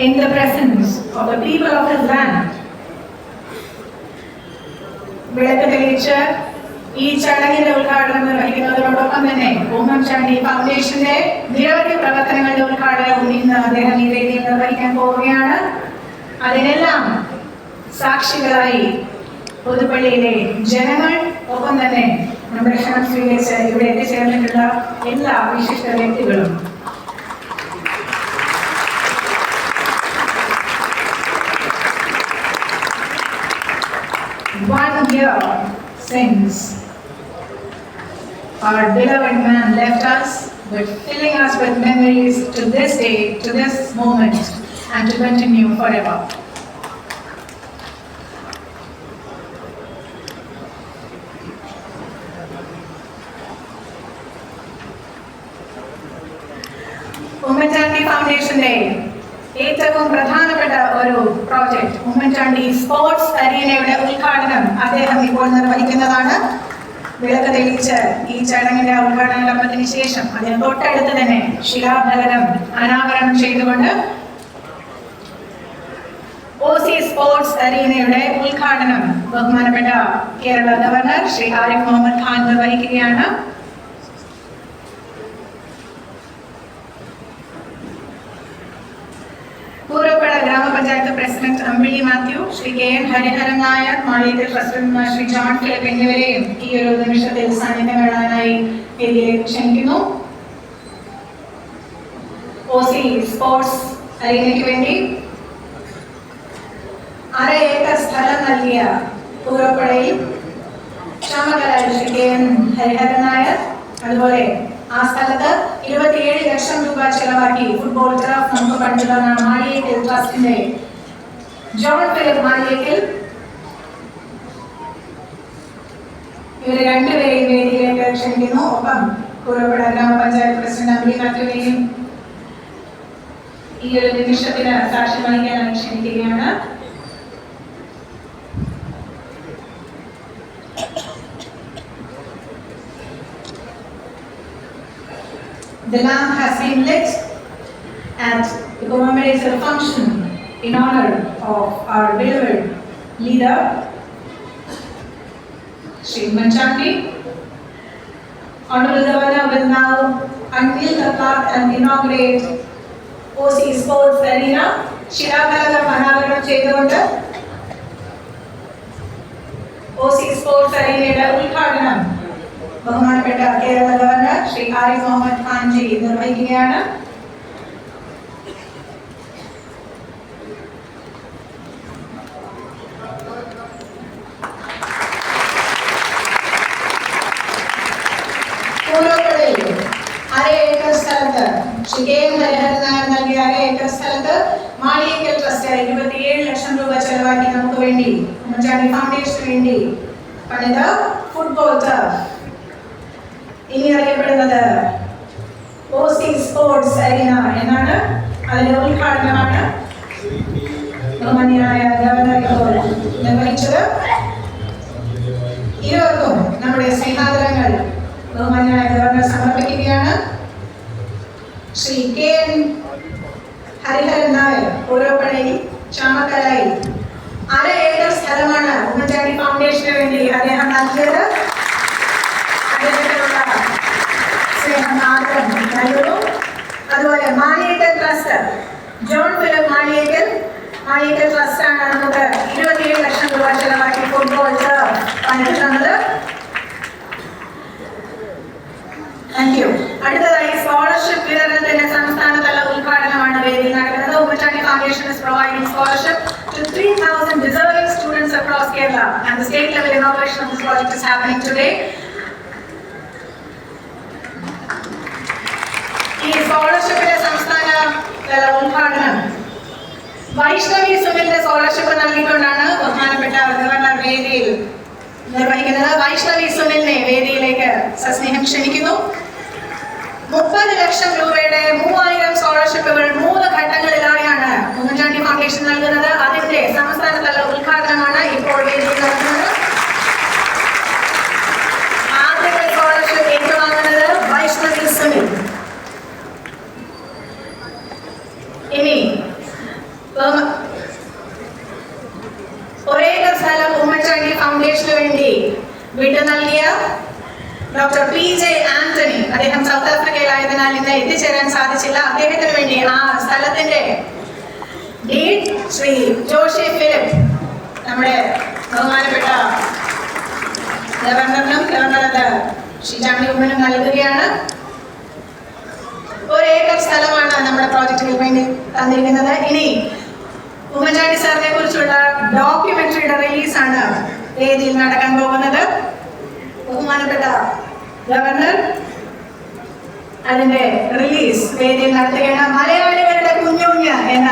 in the presence of the people of his land. വിളക്ക് തെളിയിച്ച് ഈ ചടങ്ങിന്റെ ഉദ്ഘാടനം നിർവഹിക്കുന്നതോടൊപ്പം തന്നെ ഉമ്മൻചാണ്ടി ഫൗണ്ടേഷന്റെ നിരവധി പ്രവർത്തനങ്ങളുടെ ഉദ്ഘാടനവും ഇന്ന് അദ്ദേഹം ഈ വേദിയിൽ നിർവഹിക്കാൻ പോവുകയാണ്. അതിനെല്ലാം സാക്ഷികളായി പുതുപ്പള്ളിയിലെ ജനങ്ങൾ, ഒപ്പം തന്നെ നമ്മുടെ ക്ഷണം സ്വീകരിച്ച് ഇവിടെ എത്തിച്ചേർന്നിട്ടുള്ള എല്ലാ വിശിഷ്ട വ്യക്തികളും. One year since our beloved man left us, but filling us with memories to this day, to this moment, and to continue forever. Oommen Chandy ഫൗണ്ടേഷന്റെ ഏറ്റവും പ്രധാനപ്പെട്ട ഒരു പ്രോജക്റ്റ് ഉമ്മൻചാണ്ടി സ്പോർട്സ് അരീനയുടെ ഉദ്ഘാടനം അദ്ദേഹം ഇപ്പോൾ നിർവഹിക്കുന്നതാണ്. വിളക്ക് തെളിയിച്ച് ഈ ചടങ്ങിന്റെ ഉദ്ഘാടനത്തിന് ശേഷം അതിന് തൊട്ടടുത്ത് തന്നെ ശിലാഫലകം അനാവരണം ചെയ്തുകൊണ്ട് OC സ്പോർട്സ് അരീനയുടെ ഉദ്ഘാടനം ബഹുമാനപ്പെട്ട കേരള ഗവർണർ ശ്രീ ആരിഫ് മുഹമ്മദ് ഖാൻ നിർവഹിക്കുകയാണ്. പൂരപ്പുഴ ഗ്രാമപഞ്ചായത്ത് president Ambili Mathew, Shri KN Hariharan Nair, മാളിയത്തെ പ്രസിഡന്റ് ശ്രീ ജോൺ ഫിലിപ്പ് എന്നിവരെയും ഈ ഒരു നിമിഷത്തിൽ സാന്നിധ്യം നേടാനായി വേദിയിലേക്ക് ക്ഷണിക്കുന്നു. OC സ്പോർട്സ് അരീനയ്ക്ക് വേണ്ടി 1/2 ഏക്കർ സ്ഥലം നൽകിയ പൂരപ്പുഴയിൽ ക്ഷാമകരായ ശ്രീ KN ഹരിഹരൻ നായർ, അതുപോലെ ആ സ്ഥലത്ത് 27 ലക്ഷം രൂപ ചെലവാക്കി ഫുട്ബോൾ ടർഫ് നമുക്ക് പണിതു തന്ന മാളിയേക്കൽ ട്രസ്റ്റിന്റെ ജോൺ ഫിലിപ്പ് മാളിയേക്കൽ, ഇവരെ രണ്ടുപേരെയും വേദിയിലേക്ക് ക്ഷണിക്കുന്നു. ഒപ്പം പൂരപ്പുഴ ഗ്രാമപഞ്ചായത്ത് പ്രസിഡന്റ് അമ്പിളി മാത്യുവിനെയും ഈ ഒരു നിമിഷത്തിന് സാക്ഷ്യം വഹിക്കാനായി ക്ഷണിക്കുകയാണ്. The lamp has been lit and the commemorates a function in honor of our beloved leader, Shri Ummൻചാണ്ടി. Honorable Governor will now unveil the plaque and inaugurate OC Sports Arena. ശിലാഫലകം അനാവരണം ചെയ്തുകൊണ്ട് OC സ്പോർട്സ് അരീനയുടെ ഉദ്ഘാടനം ബഹുമാനപ്പെട്ട Kerala governor Shri Arif Muhammad Khan ji നിർവഹിക്കുകയാണ്. പൂരപ്പുഴയിൽ 1/2 acre സ്ഥലത്ത് Shri KN Hariharan Nair നൽകിയ 1/2 acre സ്ഥലത്ത് മാളിയേക്കൽ ട്രസ്റ്റ് 27 ലക്ഷം രൂപ ചെലവാക്കി നമുക്ക് വേണ്ടി ഉമ്മൻചാണ്ടി ഫൗണ്ടേഷന് വേണ്ടി പണിത ഫുട്ബോൾ ടർഫ്, ഇനി അറിയപ്പെടുന്നത് OC സ്പോർട്സ് അരീന എന്നാണ്. അതിന്റെ ഉദ്ഘാടനമാണ് ബഹുമാന്യനായ ഗവർണർ ഇപ്പോൾ നിർവഹിച്ചത്. ഇരുവർക്കും നമ്മുടെ സ്നേഹാദരങ്ങൾ ബഹുമാന്യനായ ഗവർണർ സമർപ്പിക്കുകയാണ്. ശ്രീ KN ഹരിഹരൻ നായർ പൂരപ്പുഴയിൽ ചാമക്കരയിൽ 1/2 ഏക്കർ സ്ഥലമാണ് ഉമ്മൻചാണ്ടി ഫൗണ്ടേഷന് വേണ്ടി അദ്ദേഹം നൽകിയത്. അതുപോലെ Maliyekkal trust John Philip Maliyekkal ട്രസ്റ്റാണ് നമുക്ക് 27 ലക്ഷം രൂപ ചെലവാക്കി ഫുട്ബോൾ പണിത് തന്നത്. Thank you. അടുത്തതായി സ്കോളർഷിപ്പ് വിതരണത്തിന്റെ സംസ്ഥാനതല ഉദ്ഘാടനമാണ് വേദിയിൽ നടക്കുന്നത്. Oommen Chandy foundation is providing scholarship to 3,000 deserving students across Kerala, and the state level inauguration of this project is happening today. ഈ സ്കോളർഷിപ്പിന്റെ സംസ്ഥാന തല ഉദ്ഘാടനം വൈഷ്ണവി സുനിലിന്റെ സ്കോളർഷിപ്പ് നൽകിക്കൊണ്ടാണ് ബഹുമാനപ്പെട്ട ഗവർണർ വേദിയിൽ നിർവഹിക്കുന്നത്. വൈഷ്ണവി സുനിലിനെ വേദിയിലേക്ക് സസ്നേഹം ക്ഷണിക്കുന്നു. 30 ലക്ഷം രൂപയുടെ 3000 സ്കോളർഷിപ്പുകൾ 3 ഘട്ടങ്ങളിലായാണ് ഉമ്മൻചാണ്ടി ഫൗണ്ടേഷൻ നൽകുന്നത്. അതിന്റെ സംസ്ഥാനതല ഉദ്ഘാടനമാണ് ഇപ്പോൾ വേദിയിൽ നടക്കുന്നത്. ആദ്യത്തെ സ്കോളർഷിപ്പ് ഏറ്റുവാങ്ങുന്നത് വൈഷ്ണവി സുനിൽ. ഇനി ഒരേക്കർ സ്ഥലം ഉമ്മൻചാണ്ടി ഫൗണ്ടേഷന് വേണ്ടി വിട്ടു നൽകിയ ഡോക്ടർ PJ ആന്റണി, അദ്ദേഹം സൗത്ത് ആഫ്രിക്കയിലായതിനാൽ ഇന്ന് എത്തിച്ചേരാൻ സാധിച്ചില്ല. അദ്ദേഹത്തിന് വേണ്ടി ആ സ്ഥലത്തിന്റെ ഡീഡ് ശ്രീ ജോഷി ഫിലിപ്പ് നമ്മുടെ ബഹുമാനപ്പെട്ട ഗവർണറിനും ഗവർണറത് ശ്രീ ചാണ്ടി ഉമ്മനും നൽകുകയാണ്. ഒരേക്കർ സ്ഥലമാണ് നമ്മുടെ പ്രോജക്റ്റുകൾക്ക് വേണ്ടി തന്നിരിക്കുന്നത്. ഇനി ഉമ്മൻചാണ്ടി സാറിനെ കുറിച്ചുള്ള ഡോക്യുമെന്ററിയുടെ റിലീസാണ് വേദിയിൽ നടക്കാൻ പോകുന്നത്. ബഹുമാനപ്പെട്ട ഗവർണർ അതിന്റെ റിലീസ് വേദിയിൽ നടത്തുകയാണ്. മലയാളികളുടെ കുഞ്ഞുഞ്ഞ് എന്ന